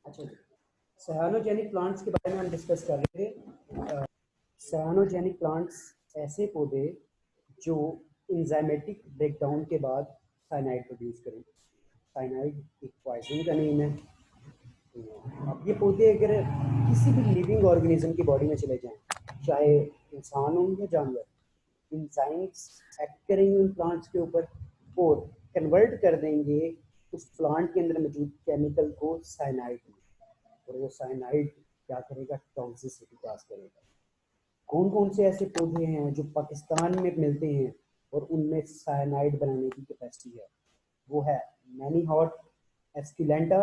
अच्छा जी, सायानोजेनिक प्लांट्स के बारे में हम डिस्कस कर रहे थे। सायानोजेनिक प्लांट्स ऐसे पौधे जो इंजाइमेटिक ब्रेकडाउन के बाद साइनाइड प्रोड्यूस करें। साइनाइड एक पॉइजन का नेम है। तो अब ये पौधे अगर किसी भी लिविंग ऑर्गेनिज्म की बॉडी में चले जाएं, चाहे इंसान हो या जानवर, इंजाइम्स एक्ट करेंगे उन प्लांट्स के ऊपर और कन्वर्ट कर देंगे उस प्लांट के अंदर मौजूद केमिकल को साइनाइड में। और वो साइनाइड क्या करेगा? टॉक्सिसिटी काज करेगा। कौन कौन से ऐसे पौधे हैं जो पाकिस्तान में मिलते हैं और उनमें साइनाइड बनाने की कैपेसिटी है? वो है मैनी हॉट, एस्किलेंटा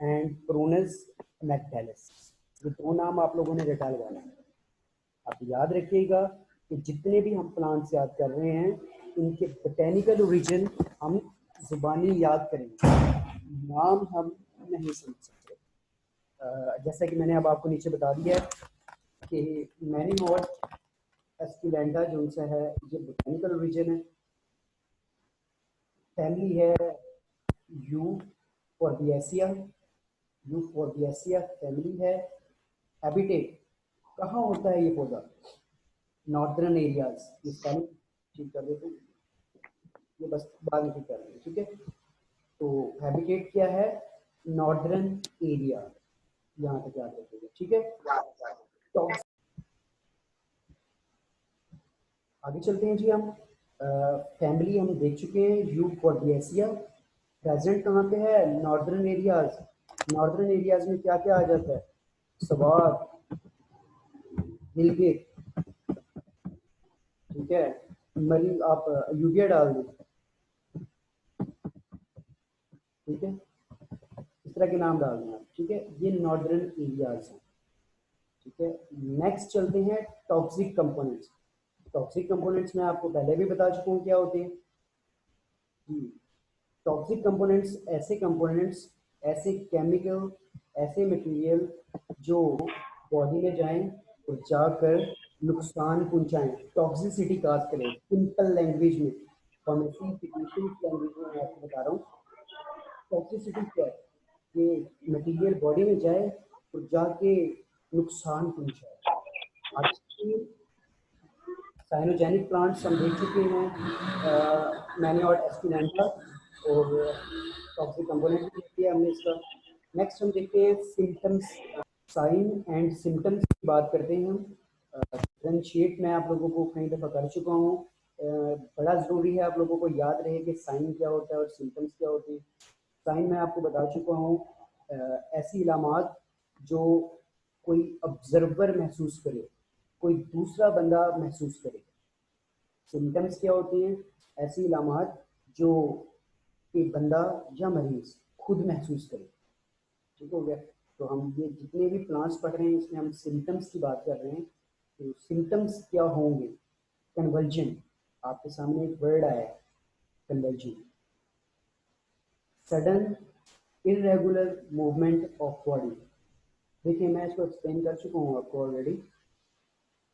एंड प्रोनस मैक्टेलिस। ये दो नाम आप लोगों ने रटा लगाना है। आप याद रखिएगा कि जितने भी हम प्लांट्स याद कर रहे हैं इनके बोटेनिकल ओरिजिन हम जुबानी याद करेंगे, नाम हम नहीं समझ सकते। जैसा कि मैंने अब आपको नीचे बता दिया है कि मैनी हॉट एस्किलेंटा जो उनसे है, ये बोटेनिकल ओरिजिन है। फैमिली है यू फॉरबिएसिया, यू फॉरबिएसिया फैमिली है। हैबिटेट कहाँ होता है ये पौधा? Northern areas. ये स्पेलिंग ठीक कर देते हैं, ये बस बाद में ठीक कर देंगे, ठीक है। तो हैबिटेट क्या है? नॉर्दर्न एरिया, यहाँ तक याद रखिएगा, ठीक है। तो आगे चलते हैं जी हम। फैमिली हम देख चुके हैं, यू फॉरबिएसिया। प्रेजेंट कहाँ पे है? Northern areas. नॉर्दर्न एरियाज में क्या क्या आ जाता है? सवार, गिलगित, ठीक है। मरी आप यूरिया डाल दें, ठीक है, इस तरह के नाम डाल दें आप, ठीक है। ये नॉर्दर्न एरियाज हैं, ठीक है। नेक्स्ट चलते हैं टॉक्सिक कंपोनेंट्स। टॉक्सिक कंपोनेंट्स मैं आपको पहले भी बता चुका हूँ क्या होते हैं। टॉक्सिक कंपोनेंट्स ऐसे कंपोनेंट्स, ऐसे केमिकल, ऐसे मटेरियल जो बॉडी में जाएं और जाकर नुकसान पहुंचाएं, टॉक्सिसिटी काज करें। सिंपल लैंग्वेज में, फार्मेसी टेक्नीशियन लैंग्वेज में मैं आपको बता रहा हूँ टॉक्सिसिटी क्या है। कि मटेरियल बॉडी में जाए और जाके नुकसान पहुंचाए। आज की साइनोजेनिक प्लांट्स हम देख चुके हैं, मैनियोट एस्पिलेंटा, और टॉक्सिक कंपोनेंट भी देख लिया हमने इसका। नेक्स्ट हम देखते हैं सिम्टम्स, साइन एंड सिम्टम्स की बात करते हैं हम। डिफरेंशिएट मैं आप लोगों को कई दफ़ा कर चुका हूँ। बड़ा ज़रूरी है आप लोगों को याद रहे कि साइन क्या होता है और सिम्टम्स क्या होते हैं। साइन मैं आपको बता चुका हूँ, ऐसी इलामात जो कोई ऑब्जर्वर महसूस करे, कोई दूसरा बंदा महसूस करे। सिम्टम्स क्या होते हैं? ऐसी इलामात जो कि बंदा या मरीज खुद महसूस करे, ठीक हो गया। तो हम ये जितने भी प्लांट्स पढ़ रहे हैं इसमें हम सिम्टम्स की बात कर रहे हैं। तो सिम्टम्स क्या होंगे? कन्वर्जन, आपके सामने एक वर्ड आया है, conversion. Sudden irregular movement of body. देखिए मैं इसको एक्सप्लेन कर चुका हूँ आपको ऑलरेडी,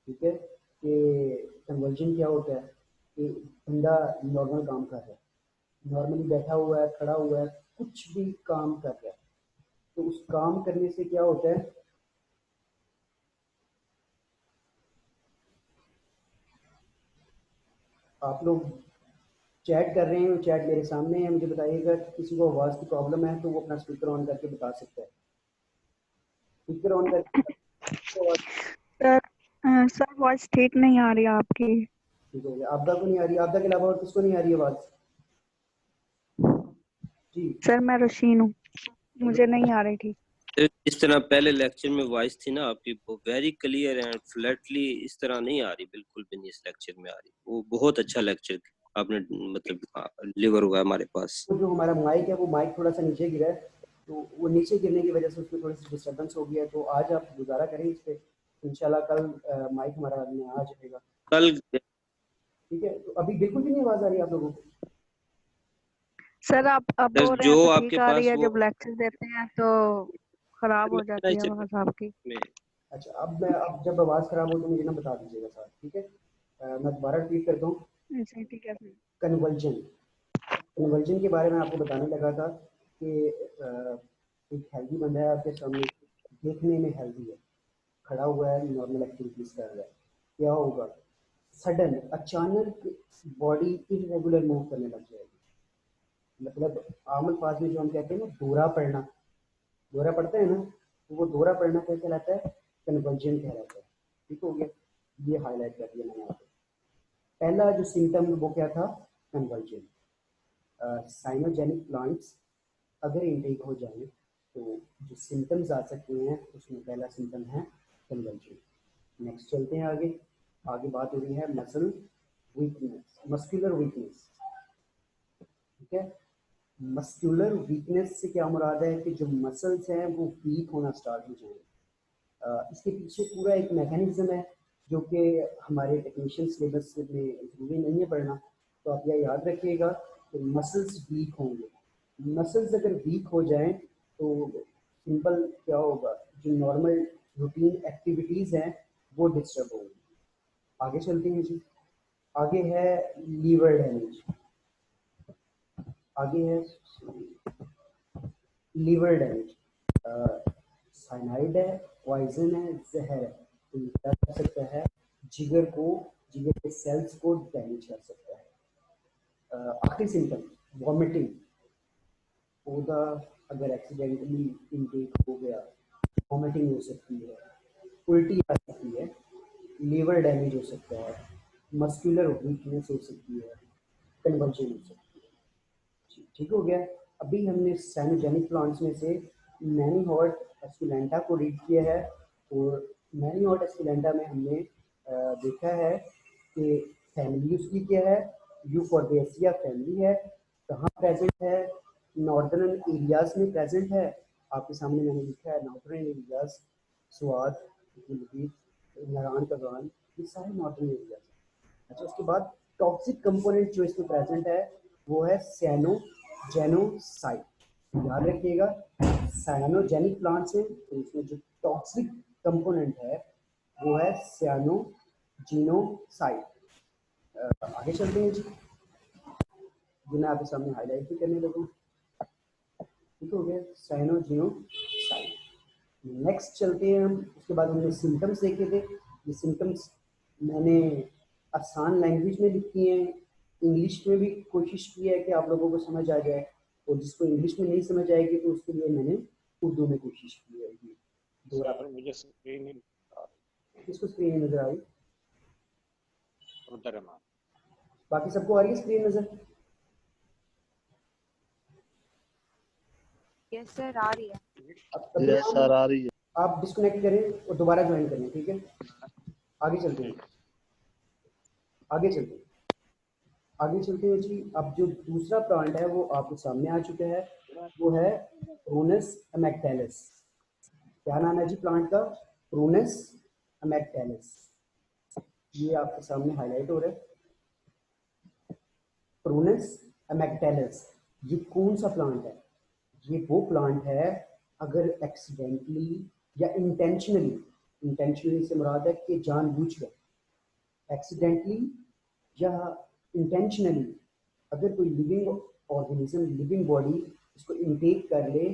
ठीक है। कि कन्वर्जन क्या होता है? कि बंदा नॉर्मल काम कर रहा है, नॉर्मली बैठा हुआ है, खड़ा हुआ है, कुछ भी काम कर रहा है, तो उस काम करने से क्या होता है? आप लोग चैट कर रहे हैं, चैट मेरे सामने है, मुझे बताइएगा किसी को आवाज़ की प्रॉब्लम है तो वो अपना स्पीकर ऑन करके बता सकता है। स्पीकर ऑन करके सर सर वॉइस ठीक नहीं आ रही है आपकी। ठीक है। आपदा को नहीं आ रही? आपदा के अलावा और किसको नहीं आ रही आवाज़? जी सर मैं रशीन हूँ, मुझे नहीं आ रही थी। इस तरह पहले लेक्चर में वॉइस थी ना आपकी, वो वेरी क्लियर एंड फ्लैटली इस तरह नहीं आ रही, बिल्कुल भी नहीं इस लेक्चर में आ रही। वो बहुत अच्छा लेक्चर आपने मतलब डिलीवर हुआ हमारे पास। जो हमारा माइक है वो माइक थोड़ा सा नीचे गिरा है, तो वो नीचे गिरने की वजह से उसमें थोड़ी सी डिस्टर्बेंस हो गया है। तो आज आप गुजारा करें इस पर, इंशाल्लाह कल माइक हमारा आ जाएगा, कल ठीक है। तो अभी बिल्कुल भी नहीं आवाज़ आ रही आप लोगों को? सर आप अब सर बोल रहे जो हैं तो आपके ठीक आ रही पास है, वो जब लेक्चर देते हैं तो खराब हो जाती है आवाज़ आपकी। अच्छा, अब जब आवाज़ खराब हो तो मुझे ना बता दीजिएगा साहब, ठीक है। मैं दोबारा रिपीट करता हूँ। ऐसे ठीक है सर। कन्वर्जन, कन्वर्जन के बारे में आपको बताने लगा था कि एक हेल्दी बंदा है आपके सामने, देखने में हेल्दी है, खड़ा हुआ है, नॉर्मल एक्टिविटीज कर रहा है, क्या होगा? सडन अचानक बॉडी इरेगुलर मूव करने लग जाएगी। मतलब आम अल्फाज में जो हम कहते हैं ना दौरा पड़ना, दौरा पड़ता है ना, तो वो दौरा पड़ना क्या कहलाता है? कन्वर्जन कहलाता है। ठीक हो गया, ये हाईलाइट कर दिया मैंने यहाँ पे। पहला जो सिम्टम वो क्या था? कन्वर्जन। साइनोजेनिक प्लांट्स अगर इनटेक हो जाए तो जो सिम्टम्स आ सकते हैं उसमें पहला सिम्टम है कन्वर्जन। नेक्स्ट चलते हैं आगे। आगे बात हो रही है मसल वीकनेस, मस्कुलर वीकनेस। ठीक है, मस्कुलर वीकनेस से क्या मुराद है कि जो मसल्स हैं वो वीक होना स्टार्ट हो जाएंगे। इसके पीछे पूरा एक मैकेनिज्म है जो कि हमारे टेक्नीशियन सिलेबस में जरूरी नहीं है पढ़ना, तो आप यह याद रखिएगा कि मसल्स वीक होंगे। मसल्स अगर वीक हो जाएं तो सिंपल क्या होगा, जो नॉर्मल रूटीन एक्टिविटीज़ हैं वो डिस्टर्ब होंगी। आगे चलते हैं जी। आगे है लीवर डैमेज। आगे है लीवर डैमेज। साइनाइड है, पॉइजन है, जहर है, तो ये क्या कर सकता है? जिगर को, जिगर के सेल्स को डैमेज कर सकता है। आखिरी सिम्टम वॉमिटिंग। पौधा अगर एक्सीडेंटली इनटेक हो गया, वॉमिटिंग हो सकती है, उल्टी आ सकती है, लीवर डैमेज हो सकता है, मस्कुलर वीकनेस हो सकती है, कन्वर्जन हो सकती है। ठीक हो गया। अभी हमने साइनोजेनिक प्लांट्स में से मैनीहॉर्ट एस्कुलेंटा को रीड किया है, और मैनीहॉर्ट एस्कुलेंटा में हमने देखा है कि फैमिली उसकी क्या है, यूफोर्बिएसिया फैमिली है। कहाँ प्रेजेंट है? नॉर्दर्न एरियाज में प्रेजेंट है। आपके सामने मैंने लिखा है नॉर्दर्न एरियाज, स्वात, नारायण कगान, ये सारे नॉर्दर्न एरियाज। अच्छा, उसके बाद टॉक्सिक कंपोनेंट जो इसमें प्रेजेंट है वो है साइनोजेनोसाइड। याद रखिएगा, साइनोजेनिक प्लांट्स हैं तो इसमें जो टॉक्सिक कंपोनेंट है वो है साइनोजिनोसाइड। आगे चलते हैं जी, जो मैं आपके सामने हाईलाइट भी करने लगूँ। ठीक हो गया, साइनोजिनोसाइड। नेक्स्ट चलते हैं हम। उसके बाद हमने सिम्टम्स देखे थे। ये सिम्टम्स मैंने आसान लैंग्वेज में लिखी हैं, इंग्लिश में भी कोशिश की है कि आप लोगों को समझ आ जाए, और जिसको इंग्लिश में नहीं समझ आएगी तो उसके लिए मैंने उर्दू में कोशिश की है। सर मुझे स्क्रीन ही किसको स्क्रीन नजर आ रही? उधर है मैम। बाकी सबको आ रही है स्क्रीन नजर? यस सर आ रही है। यस सर आ रही है। आप डिस्कनेक्ट करें और दोबारा ज्वाइन करें, ठीक है? आगे चलते हैं, आगे चलते हैं, आगे चलते हैं जी। अब जो दूसरा प्लांट है वो आपके सामने आ चुका है, वो है प्रूनस अमेक्टेलिस। क्या नाम है जी प्लांट का? प्रूनस अमेक्टेलिस। ये आपके सामने हाईलाइट हो रहा है, प्रूनस अमेक्टेलिस। ये कौन सा प्लांट है? ये वो प्लांट है अगर एक्सीडेंटली या इंटेंशनली, इंटेंशनली से मुराद है कि जानबूझकर, एक्सीडेंटली या इंटेंशनली अगर कोई लिविंग ऑर्गेनिज्म, लिविंग बॉडी इसको इनटेक कर ले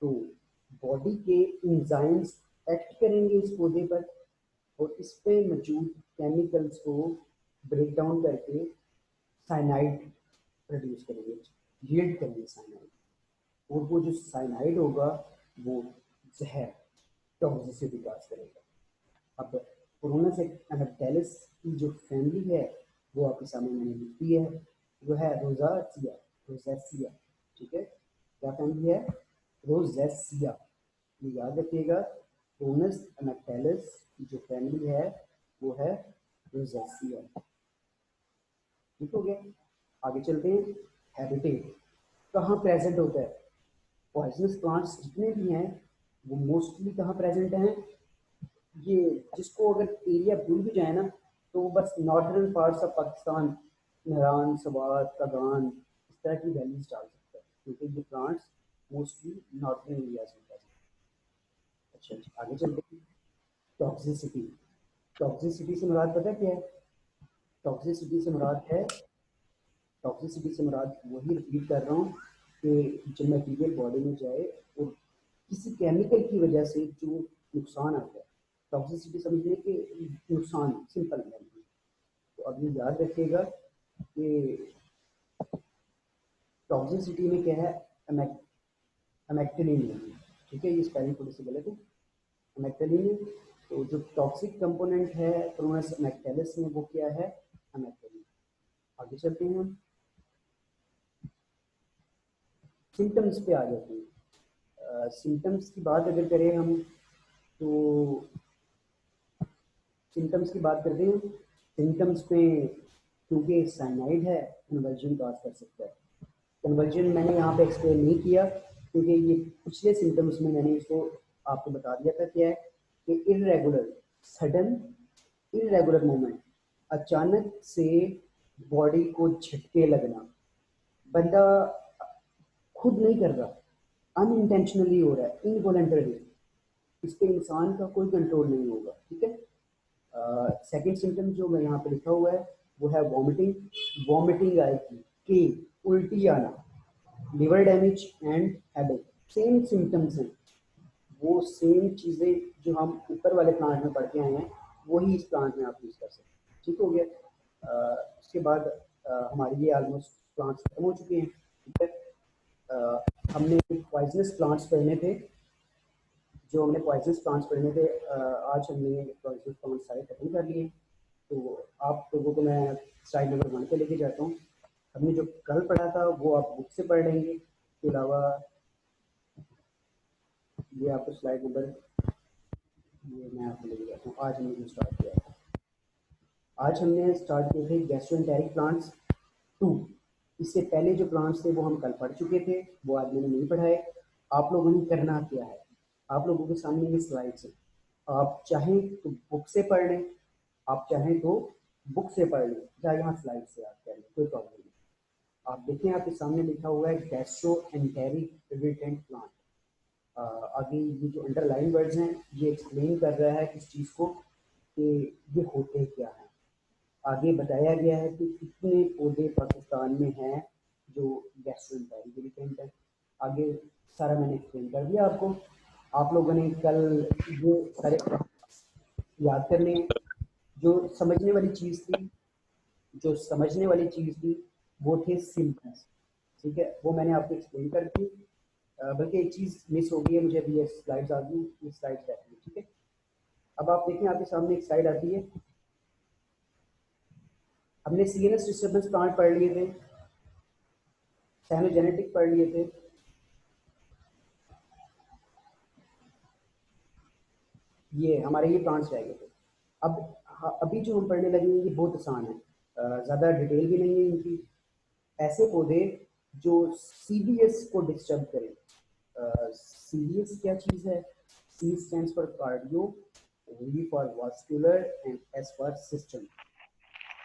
तो बॉडी के इंजाइम्स एक्ट करेंगे इस पौधे पर, और इस पे मौजूद केमिकल्स को ब्रेक डाउन करके साइनाइड प्रोड्यूस करेंगे, यील्ड करेंगे साइनाइड। और वो जो साइनाइड होगा वो जहर, टॉक्सिसिटी काज करेगा। अब प्रूनस अमेक्टेलिस की जो फैमिली है वो आपके सामने मैंने लिख दी है, वो है रोज़ासिया, रोज़ेसिया। ठीक है, क्या फैमिली है? रोज़ेसिया। ये याद रखिएगा, प्रूनस अमेक्टेलिस की जो फैमिली है वो है रोज़ेसिया। ठीक हो गया, आगे चलते हैं। हैबिटेट कहाँ प्रेजेंट होता है? पॉइजनस प्लांट्स जितने भी हैं वो मोस्टली कहाँ प्रेजेंट हैं? ये जिसको अगर एरिया भूल भी जाए ना तो वो बस northern parts of Pakistan, Narayan, Swat, Kaghan, इस तरह की वैलीज डाल सकता है, क्योंकि ये प्लांट्स मोस्टली नॉर्दर्न एरियाज में प्रेजेंट। अच्छा, आगे चलते हैं। टॉक्सिसिटी। टॉक्सिसिटी से मुराद पता है क्या है? टॉक्सिसिटी से मुराद है, टॉक्सिसिटी से मुराद वही रिपीट कर रहा हूँ कि जब मटीरियल बॉडी में जाए और किसी केमिकल की वजह से जो नुकसान आता है, टॉक्सिसिटी समझने के नुकसान, सिंपल है। तो अब ये याद रखिएगा कि टॉक्सिसिटी में क्या है, अमेक्टिनिन है, ठीक है, ये स्पेलिंग थोड़ी सी गलत है, अमेक्टिनिन है। तो जो टॉक्सिक कंपोनेंट है प्रोनस अमेक्टेलिस में, वो क्या है, अमेक्टिनिन। आगे चलते हैं हम, सिम्टम्स पे आ जाते हैं। सिम्टम्स की बात अगर करें हम, तो सिम्टम्स की बात करते हैं। सिम्टम्स में क्योंकि साइनाइड है, कन्वर्जन काज कर सकता है। कन्वर्जन मैंने यहाँ पे एक्सप्लेन नहीं किया क्योंकि ये पिछले सिम्टम्स में मैंने इसको आपको बता दिया था क्या है कि इरेगुलर, सडन इरेगुलर मूवमेंट, अचानक से बॉडी को झटके लगना, बंदा खुद नहीं कर रहा, अनइंटेंशनली हो रहा है, इनवॉलंटरी, इस पे इंसान का कोई कंट्रोल नहीं होगा, ठीक है। सेकंड सिम्टम जो मैं यहाँ पे लिखा हुआ है वो है वॉमिटिंग, वॉमिटिंग आएगी, कि उल्टी आना, liver damage and headache, same symptoms हैं, वो सेम चीज़ें जो हम ऊपर वाले प्लांट में पढ़ के आए हैं वही इस प्लांट में आप यूज़ कर सकते हैं, ठीक हो गया। उसके बाद हमारे ये ऑलमोस्ट प्लांट्स खत्म हो चुके हैं, ठीक है। हमने पॉइजनस प्लांट्स पढ़ने थे, जो हमने पॉइजनस प्लांट्स पढ़ने थे, आज हमने पॉइजनस प्लांट्स सारे खत्म कर लिए। तो आप लोगों को मैं स्लाइड नंबर 1 पे लेके जाता हूँ। हमने जो कल पढ़ा था वो आप बुक से पढ़ लेंगे, इसके अलावा ये आपको स्लाइड नंबर, ये मैं आपको लेके जाता हूँ। आज हमने जो स्टार्ट किया था, आज हमने स्टार्ट किए थे गैस्ट्रोएंटेरिक प्लांट्स 2। इससे पहले जो प्लांट्स थे वो हम कल पढ़ चुके थे, वो आज मैंने नहीं पढ़ाए। आप लोगों ने करना क्या है, आप लोगों के सामने ये स्लाइड्स हैं, आप चाहें तो बुक से पढ़ लें, आप चाहें तो बुक से पढ़ लें, या यहाँ स्लाइड से आप कह लें, कोई प्रॉब्लम नहीं। आप देखें आपके सामने लिखा हुआ है गैस्ट्रोएंटेरिक इरिटेंट प्लांट। आगे ये जो अंडरलाइन वर्ड्स हैं ये एक्सप्लेन कर रहा है इस चीज़ को कि ये होते क्या है। आगे बताया गया है कि कितने पौधे पाकिस्तान में हैं जो गैस्ट्रोएंटेरिक इरिटेंट है। आगे सारा मैंने एक्सप्लेन कर दिया आपको। आप लोगों ने कल ये सारे याद करने, जो समझने वाली चीज़ थी, जो समझने वाली चीज़ थी वो थे सिम्टम्स, ठीक है, वो मैंने आपको एक्सप्लेन कर दी। बल्कि एक चीज़ मिस हो गई है, मुझे अभी ये स्लाइड्स आ गई, ये स्लाइड्स रहती है, ठीक है। अब आप देखें आपके सामने एक स्लाइड आती है, हमने सीएनएस डिस्टर्बेंस प्लांट पढ़ लिए थे, साइनोजेनेटिक पढ़ लिए थे, ये हमारे ये प्लांट्स रह गए थे। अब अभी जो हम पढ़ने लगे हैं ये बहुत आसान है, ज़्यादा डिटेल भी नहीं है इनकी। ऐसे पौधे जो सीवीएस को डिस्टर्ब करें। सीवीएस क्या चीज़ है, C stands for cardio, V for vascular and S for system.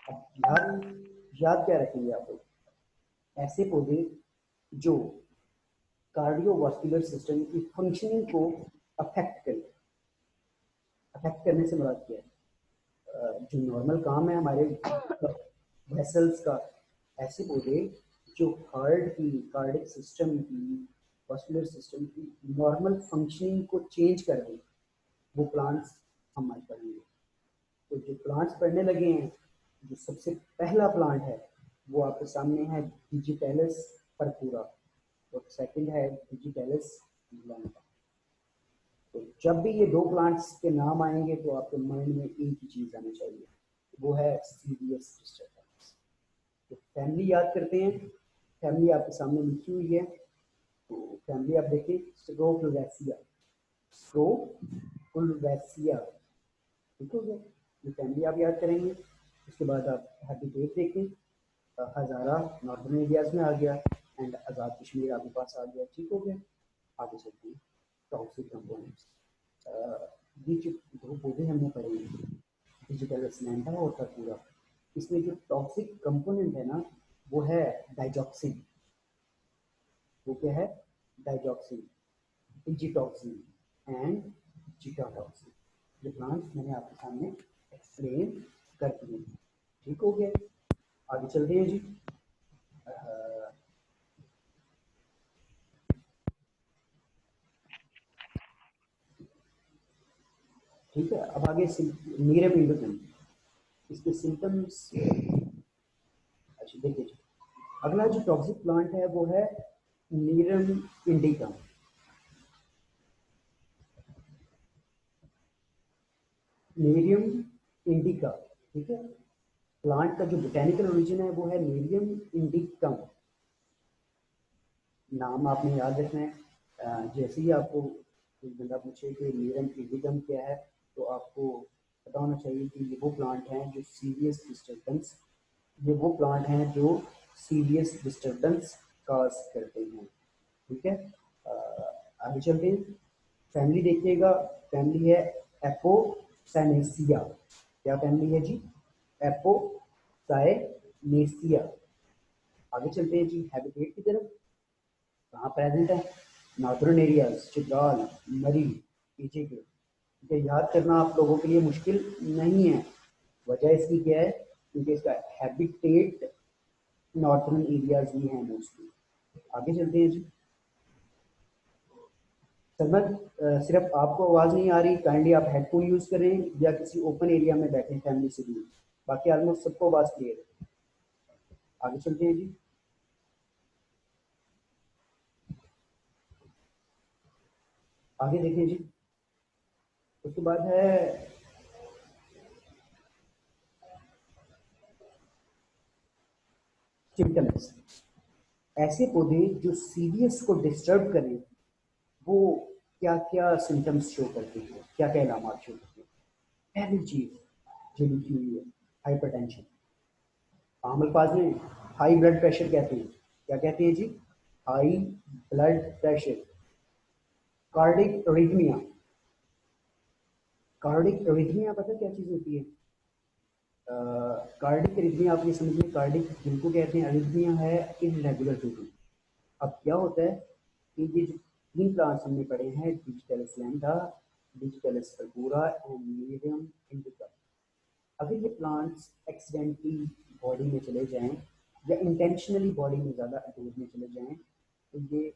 अब याद क्या रखेंगे आप लोग, ऐसे पौधे जो कार्डियोवास्कुलर सिस्टम की फंक्शनिंग को अफेक्ट करें। अफेक्ट करने से मुराद क्या है, जो नॉर्मल काम है हमारे वेसल्स का, ऐसे पौधे जो हार्ट की, कार्डिक सिस्टम की, वास्कुलर सिस्टम की नॉर्मल फंक्शनिंग को चेंज कर दें, वो प्लांट्स हम आज पढ़ेंगे। तो जो प्लांट्स पढ़ने लगे हैं, जो सबसे पहला प्लांट है वो आपके सामने है डिजिटेलिस परपूरा, और सेकंड है डिजिटेलिस ब्लैंका। तो जब भी ये दो प्लांट्स के नाम आएंगे तो आपके माइंड में एक ही चीज़ आनी चाहिए, वो है सीवियस डिस्टर्बेंस। तो फैमिली याद करते हैं, फैमिली आपके सामने लिखी हुई है। तो फैमिली आप देखें, स्ट्रोफुलवेसिया, स्ट्रोफुलवेसिया, ठीक हो गया, ये फैमिली आप याद करेंगे। उसके बाद आप हैबिटेट देखें, हज़ारा नॉर्दर्न एरियाज में आ गया, एंड आज़ाद कश्मीर आपके पास आ गया, ठीक हो गया। आगे चलते हैं, टॉक्सिक कंपोनेंट्स। ये जो दो पौधे हमने पढ़े डिजिटल स्नैंडा और कर्पूरा, इसमें जो टॉक्सिक कंपोनेंट है ना वो है डाइजॉक्सिन। वो क्या है, डाइजॉक्सिन, डिजिटॉक्सिन एंड जीटाटॉक्सिन। ये प्लांट्स मैंने आपके सामने एक्सप्लेन कर दिए, ठीक हो गया। आगे चलते हैं जी। ठीक है, अब आगे नीरम इंडिकम, इसके सिम्टम्स। अच्छा देखिए जी, अगला जो टॉक्सिक प्लांट है वो है नीरम इंडिकम। नीरियम इंडिका, ठीक है। प्लांट का जो बोटेनिकल ओरिजिन है वो है नीरियम इंडिकम। नाम आपने याद रखना है। जैसे ही आपको कोई बंदा पूछे कि नीरियम इंडिकम क्या है, तो आपको पता होना चाहिए कि ये वो प्लांट हैं जो सीरियस डिस्टर्बेंस, ये वो प्लांट हैं जो सीरियस डिस्टर्बेंस काज करते हैं। ठीक है, आगे चलते हैं। फैमिली देखिएगा, फैमिली है एपोसाइनेसिया। क्या फैमिली है जी? एपोसाइनेसिया। आगे चलते हैं जी हैबिटेट की तरफ। कहाँ प्रेजेंट है? नॉर्दर्न एरियाज, चित्राल, मरी, इजिप्ट। ठीक है, याद करना आप लोगों के लिए मुश्किल नहीं है। वजह इसकी क्या है? क्योंकि इसका हैबिटेट नॉर्दर्न एरियाज ही है मोस्टली। आगे चलते हैं जी। सरमद, सिर्फ आपको आवाज़ नहीं आ रही, काइंडली आप हेडफोन यूज़ करें या किसी ओपन एरिया में बैठें फैमिली से दूर। बाकी ऑलमोस्ट सबको आवाज़ क्लियर है। आगे चलते हैं जी। आगे देखें जी, उसके बाद है सिम्टम्स। ऐसे पौधे जो सीरियस को डिस्टर्ब करें वो क्या क्या सिम्टम्स शो करते हैं, क्या क्या इलामात शो करते हैं? पहली चीज जो लिखी हुई है, हाइपरटेंशन। आम अल्फाज में हाई ब्लड प्रेशर कहते हैं। क्या कहते हैं जी? High blood pressure. Cardiac arrhythmia. Cardiac arrhythmia पता क्या चीज़ होती है? कार्डिक अरिथमिया आप ये समझिए, कार्डिक जिनको कहते हैं, अरिथमिया है इरेगुलर ब्रीथिंग। अब क्या होता है कि ये जो तीन प्लांट्स हमने पढ़े हैं, digitalis lanata, digitalis purpurea and nerium indica, अगर ये प्लांट्स एक्सीडेंटली बॉडी में चले जाएं या इंटेंशनली बॉडी में ज़्यादा डोज में चले जाएं तो ये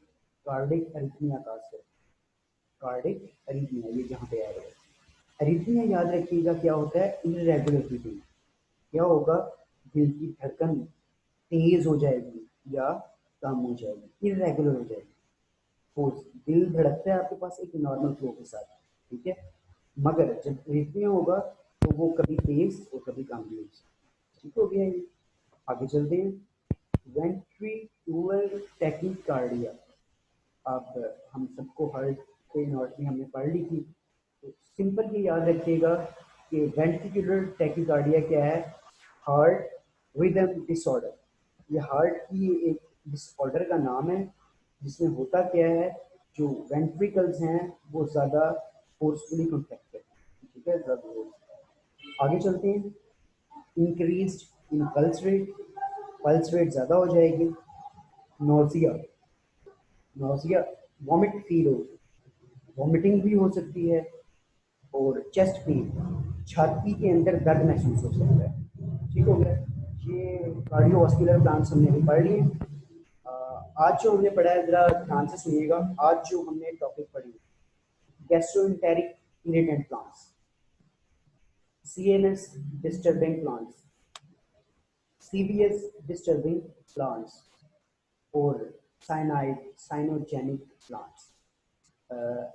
कार्डिक अरिथमिया काज करते हैं। कार्डिक अरिथमिया ये जहाँ पे आ रहा है। अरिथमिया याद रखिएगा क्या होता है? Irregular breathing. क्या होगा? दिल की धड़कन तेज हो जाएगी या कम हो जाएगी, इरेगुलर हो जाएगी। तो दिल धड़कता है आपके पास एक नॉर्मल फ्लो के साथ, ठीक है, मगर जब अरिथमिया होगा तो वो कभी तेज और कभी कम भी हो सकता है। ठीक हो गया ये। आगे चलते हैं। Ventricular tachycardia. अब हम सबको हार्ट की एनाटॉमी हमने पढ़ ली थी, तो सिंपल ये याद रखिएगा कि वेंट्रिकुलर टैकीकार्डिया क्या है? Heart rhythm disorder. ये हार्ट की एक डिसऑर्डर का नाम है जिसमें होता क्या है, जो वेंट्रिकल्स हैं वो ज़्यादा फोर्सफुली कॉन्ट्रैक्ट करते हैं। ठीक है, ज़्यादा। आगे चलते हैं। इंक्रीज इन पल्स रेट ज़्यादा हो जाएगी। नोजिया, नोजिया वॉमिट फील हो, वॉमिटिंग भी हो सकती है। और चेस्ट पेन, छाती के अंदर दर्द महसूस हो सकता है। ठीक हो गया, ये कार्डियोवास्कुलर प्लांट्स हमने भी पढ़ लिए। आज जो हमने पढ़ा है जरा ध्यान से सुनिएगा। आज जो हमने टॉपिक पढ़ी, gastroenteric irritant plants, CNS disturbing plants, CVS disturbing plants और साइनोजेनिक प्लांट्स।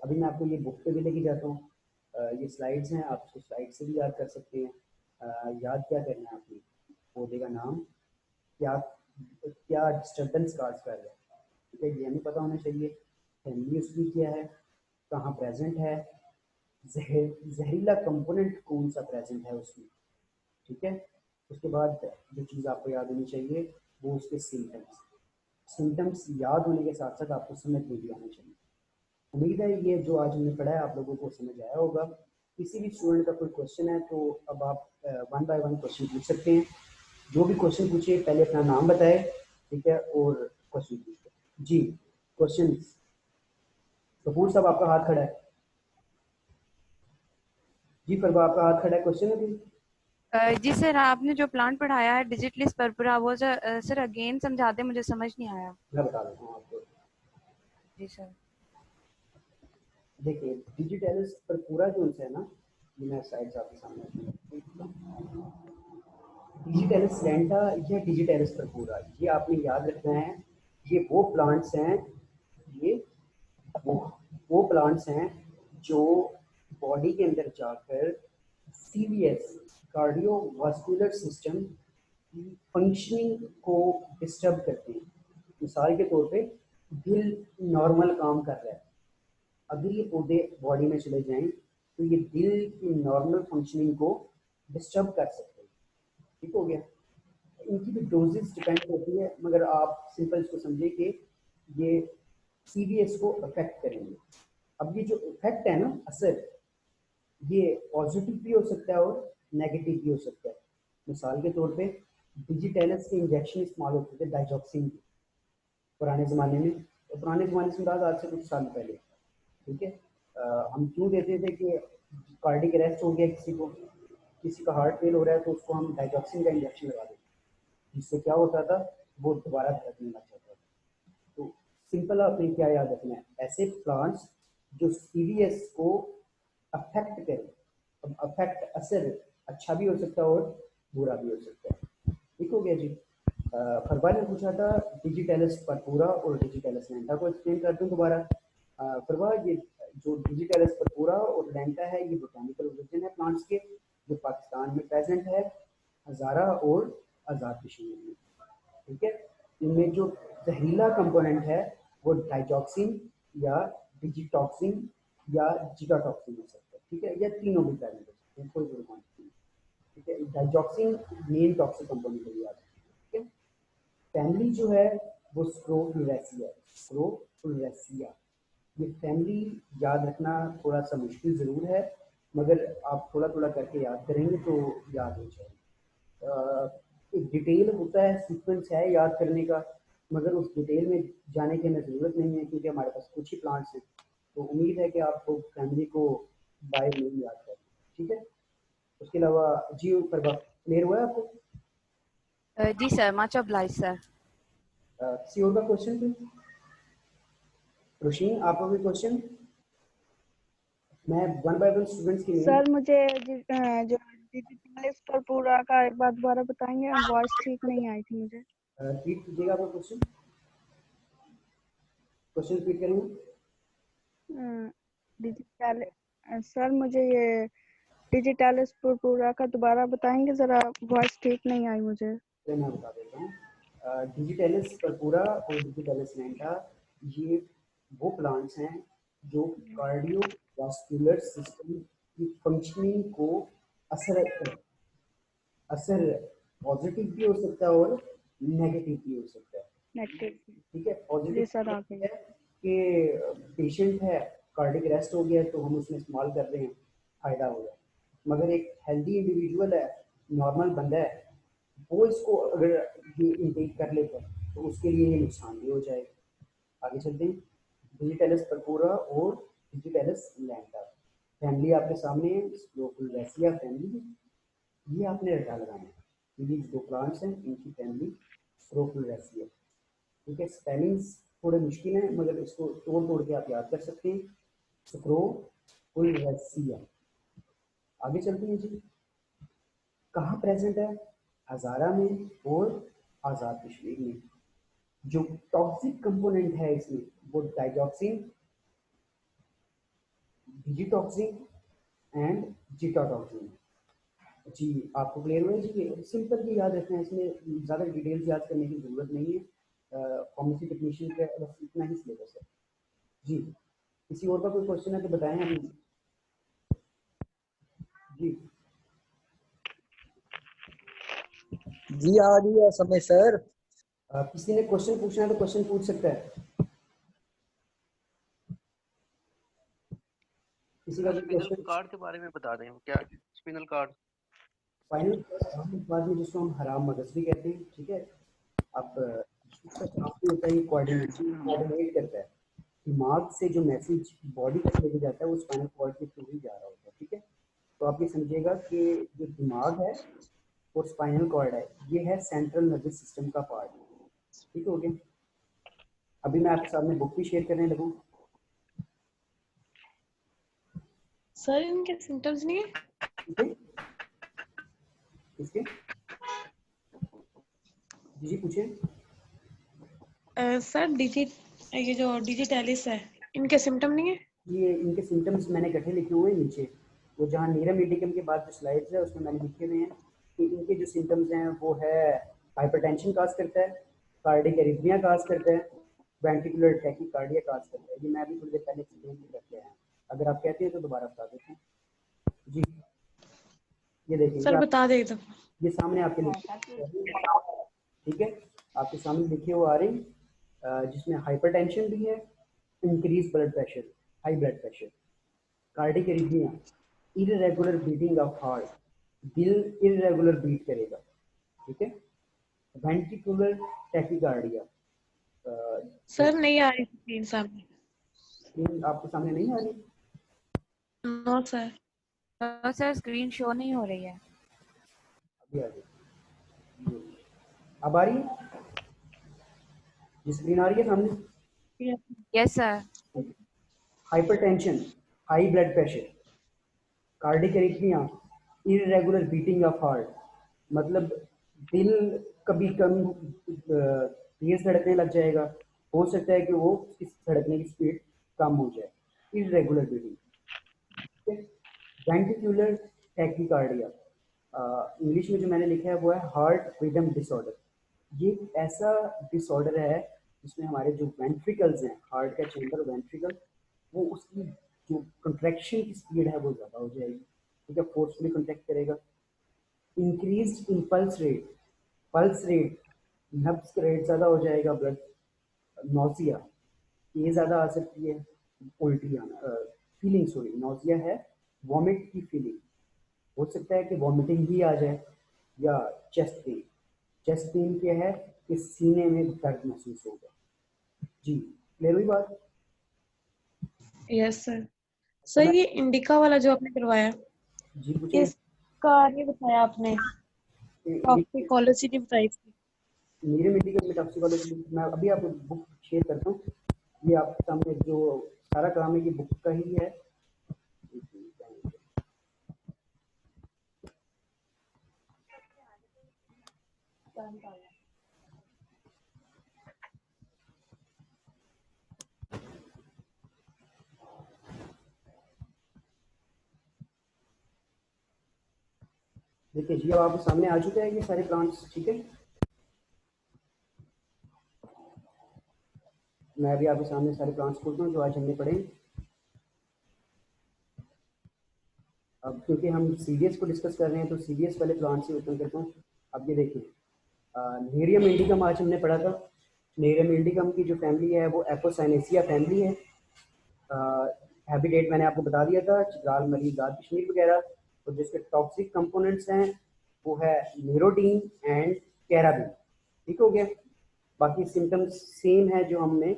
अभी मैं आपको ये बुक पे भी लेके जाता हूँ। ये स्लाइड्स हैं, आप इसको स्लाइड से भी याद कर सकते हैं। याद क्या करना है आपने? पौधे का नाम, क्या क्या डिस्टर्बेंस काज कर रहा है, ठीक है, ये हमें पता होना चाहिए। फैमिली उसकी क्या है, कहाँ प्रेजेंट है, जहरीला कंपोनेंट कौन सा प्रेजेंट है उसमें। ठीक है, उसके बाद जो चीज़ आपको याद होनी चाहिए वो उसके सिम्टम्स। सिम्टम्स याद होने के साथ साथ आपको समझ में भी आना चाहिए। उम्मीद है ये जो आज हमने पढ़ा है आप लोगों को समझ आया होगा। किसी भी स्टूडेंट का कोई क्वेश्चन है तो अब आप 1 बाय 1 क्वेश्चन पूछ सकते हैं। जो भी क्वेश्चन पूछे पहले अपना नाम बताए, ठीक है, और क्वेश्चन पूछे जी। क्वेश्चन, कपूर साहब आपका हाथ खड़ा है जी, फरवा आपका हाथ खड़ा है, क्वेश्चन है कोई? जी सर, आपने जो प्लांट पढ़ाया है डिजिटलिस पर्पुरा, वो सर अगेन समझा दे, मुझे समझ नहीं आया। मैं बता देता हूँ आपको। जी सर। देखिए डिजिटलिस पर पूरा जो है ना, ये मैं साइड्स आपके सामने डिजिटैलिस लेंटा या डिजिटैलिस परपूरा, ये आपने याद रखना है। ये वो प्लांट्स हैं, ये वो वो प्लांट्स हैं जो बॉडी के अंदर जाकर सीवीएस कार्डियोवास्कुलर सिस्टम की फंक्शनिंग को डिस्टर्ब करते हैं। मिसाल के तौर पे दिल नॉर्मल काम कर रहा है, अगर ये पौधे बॉडी में चले जाएं तो ये दिल की नॉर्मल फंक्शनिंग को डिस्टर्ब कर सकते हैं। ठीक हो गया। इनकी भी डोजेस डिपेंड होती है, मगर आप सिंपल इसको समझिए कि ये सीवीएस को अफेक्ट करेंगे। अब ये जो इफेक्ट है ना, असर, ये पॉजिटिव भी हो सकता है और नेगेटिव भी हो सकता है। मिसाल के तौर पे डिजिटैलिस के इंजेक्शन इस्तेमाल होते थे डाइजॉक्सिन के पुराने ज़माने में, तो पुराने ज़माने से आज से कुछ साल पहले, ठीक है। हम क्यों देते थे कि कार्डिक अरेस्ट हो गया किसी का हार्ट फेल हो रहा है तो उसको हम डाइजॉक्सिन का इंजेक्शन लगा देते, जिससे क्या होता था, वो दोबारा धड़कने लग जाता था। तो सिंपल आपने क्या याद रखना है, ऐसे प्लांट्स जो सीवीएस को अफेक्ट करें। अब अफेक्ट असर अच्छा भी हो सकता है और बुरा भी हो सकता है। ठीक हो गया जी। फरवा ने पूछा था डिजिटैलिस परपूरा और डिजिटैलिस लेंटा को एक्सप्लेन कर दूं दोबारा। फरवा, ये जो डिजिटैलिस परपूरा और लेंटा है, ये बोटानिकल ओरिजिन है प्लांट्स के, जो पाकिस्तान में प्रेजेंट है हज़ारा और आज़ाद कश्मीर में। ठीक है। इनमें जो जहरीला कंपोनेंट है वो डाइजॉक्सिन या डिजिटॉक्सिन या जिगाटॉक्सिन हो सकता है। ठीक है, या तीनों भी प्रेजेंट हो सकते हैं, कोई भी नहीं। ठीक है, डाइजॉक्सिन मेन टॉक्सिक कंपोनेंट है, याद। ठीक है। फैमिली जो है वो स्क्रोफुलेसिया, स्क्रोफुलेसिया। ये फैमिली याद रखना थोड़ा सा मुश्किल ज़रूर है, मगर आप थोड़ा थोड़ा करके याद करेंगे तो याद हो जाएगा। एक डिटेल होता है, सीक्वेंस है याद करने का, मगर उस डिटेल में जाने की हमें ज़रूरत नहीं है क्योंकि हमारे पास कुछ ही प्लांट्स हैं। तो उम्मीद है कि आपको फैमिली को बाय नहीं याद करें। ठीक है। उसके अलावा जी ऊपर क्लियर हुआ है आपको? जी सर, मच ऑब्लाइज सर। किसी और का क्वेश्चन प्लीज? रोशीन, आपका कोई क्वेश्चन? मैं वन बाय वन स्टूडेंट्स की सर मुझे जो डिजिटल पर पूरा का एक बार दोबारा बताएंगे, वॉइस ठीक नहीं आई थी मुझे। रिपीट कीजिएगा आपका क्वेश्चन। क्वेश्चन रिपीट करेंगे। डिजिटल सर मुझे ये डिजिटलिस पर पूरा का दोबारा बताएंगे जरा, वॉइस ठीक नहीं आई मुझे। तो मैं बता देता हूँ। डिजिटैलिस परपूरा और डिजिटैलिस लेंटा ये वो प्लांट्स हैं जो कार्डियोवास्कुलर सिस्टम की फंक्शनिंग को असर असर पॉजिटिव भी हो सकता है और नेगेटिव भी हो सकता है। नेगेटिव। ठीक है। जी पॉजिटिव सर, आ गई। है कि पेशेंट है, कार्डिक अरेस्ट हो गया तो हम उसमें इस्तेमाल कर रहे हैं, फायदा हो गया। मगर एक हेल्दी इंडिविजुअल है, नॉर्मल बंदा है, वो इसको अगर ये इनटेक कर लेता है तो उसके लिए ये नुकसान भी हो जाएगा। आगे चलते हैं। डिजिटैलिस परपूरा और डिजिटैलिस लेंटा फैमिली आपके सामने है। स्क्रोफुलेसिया फैमिली, ये आपने रटा लगाना है। ये दो प्लांट्स हैं, इनकी फैमिली स्क्रोफुलेसिया। ठीक है। स्पेलिंग्स थोड़े मुश्किल हैं, मगर इसको तोड़ तोड़ के आप याद कर सकते हैं। स्क्रोफुलेसिया। आगे चलते हैं जी। कहाँ प्रेजेंट है? हज़ारा में और आज़ाद कश्मीर में। जो टॉक्सिक कंपोनेंट है इसमें वो डाइजॉक्सिन, डिजिटॉक्सिन एंड जिटाटॉक्सिन। जी आपको क्लियर हुआ जी? सिंपल ही याद रखना है, इसमें ज़्यादा डिटेल्स याद करने की ज़रूरत नहीं है। फार्मेसी टेक्नीशियन का बस इतना ही सिलेबस है जी। किसी और का कोई क्वेश्चन है तो बताएं हमें जी। जी आ रही है समय सर। किसी ने क्वेश्चन पूछना है तो क्वेश्चन पूछ सकता है। किसी का स्पिनल कार्ड के बारे में बता दें, क्या स्पिनल कार्ड? फाइनल बाद में जिसको हम हराम मगज भी कहते हैं। ठीक है। अब इसका काम भी होता है कोऑर्डिनेट करता है। दिमाग से जो मैसेज बॉडी तक लेके जाता है वो स्पाइनल कॉर्ड के थ्रू ही जा रहा होता है। ठीक है। तो आप ये समझिएगा कि जो दिमाग है और स्पाइनल कॉर्ड है, ये है सेंट्रल नर्वस सिस्टम का पार्ट। ठीक हो गया। अभी मैं आपके सामने बुक भी शेयर करने लगूँ। सर इनके सिम्टम्स नहीं है? ठीक इसके जी पूछे। सर ये जो डिजिटैलिस है, इनके सिम्टम नहीं है? ये इनके सिम्टम्स मैंने इकट्ठे लिखे हुए हैं नीचे, वो जहाँ नीरम इंडिकम के बाद जो स्लाइड्स है उसमें मैंने लिखे हुए हैं कि इनके जो सिम्टम्स हैं वो है हाइपरटेंशन काज करता है, कार्डिक एरिथमिया काज करता है, वेंट्रिकुलर टैकीकार्डिया काज करता है। ये मैं अभी थोड़ी देर पहले एक्सप्लेन करके आया, अगर आप कहते हैं तो दोबारा बता देते हैं जी। ये देखिए सर बता दे एकदम। ये सामने आपके लिखे, ठीक है, आपके सामने लिखे हुए आ रही, जिसमें हाइपरटेंशन भी है, increase blood pressure, high blood pressure, cardiac arrhythmia, irregular beating of heart, दिल इररेगुलर बीट करेगा, ठीक है, वेंट्रिकुलर टैकीकार्डिया। सर नहीं आ रही स्क्रीन सामने। स्क्रीन आपके सामने नहीं आ रही? No sir. तो सर स्क्रीन शो नहीं हो रही है। अभी आ गई, अब आ रही है? ये स्क्रीन आ रही है सामने? Yes sir. Hypertension, high blood pressure, cardiac arrhythmia, irregular beating of heart, मतलब दिल कभी कम तेज धड़कने लग जाएगा, हो सकता है कि वो इस धड़कने की स्पीड कम हो जाए, irregular beating, ventricular tachycardia, English में जो मैंने लिखा है वो है हार्ट रिदम डिसऑर्डर। ये एक ऐसा डिसऑर्डर है जिसमें हमारे जो वेंट्रिकल्स हैं, हार्ट का चैम्बर वेंट्रिकल, वो उसकी जो कंट्रैक्शन की स्पीड है वो ज़्यादा हो जाएगी, ठीक है, फोर्सफुली कंट्रैक्ट करेगा। Increase in pulse rate, pulse rate, नब्ज का रेट ज़्यादा हो जाएगा, ब्लड, नौसिया, ये ज़्यादा आ सकती है, उल्टी आना, फीलिंग, सॉरी नौसिया है, वॉमिट की फीलिंग, हो सकता है कि वॉमिटिंग भी आ जाए, या चेस्ट पेन। चेस्ट पेन क्या है कि सीने में दर्द महसूस होगा। जी क्लियर हुई बात? Yes sir. सर ये इंडिका वाला जो आपने करवाया, जी पूछिए। इसका नहीं बताया आपने, टॉक्सिकोलॉजी नहीं बताई इसकी। मेरे मेडिकल में टॉक्सिकोलॉजी मैं अभी आपको बुक शेयर करता हूँ, ये आपके सामने जो सारा काम है ये बुक का ही है। देखिए जी अब आपके सामने आ चुका है ये सारे प्लांट्स, ठीक है। मैं अभी आपके सामने सारे प्लांट्स खोलता हूँ जो आज हमने पढ़े। अब क्योंकि हम सीरियस को डिस्कस कर रहे हैं तो सीरियस वाले प्लांट से ओपन करता हूँ। अब ये देखिए नेरियम इंडिकम आज हमने पढ़ा था। नेरियम इंडिकम की जो फैमिली है वो एपोसाइनेसिया फैमिली है। हैबिटेट मैंने आपको बता दिया था, चित्राल, मरी, गाद, कश्मीर वगैरह। और जिसके टॉक्सिक कंपोनेंट्स हैं वो है निरोटीन एंड कैराबिन, ठीक हो गया। बाकी सिम्टम्स सेम है जो हमने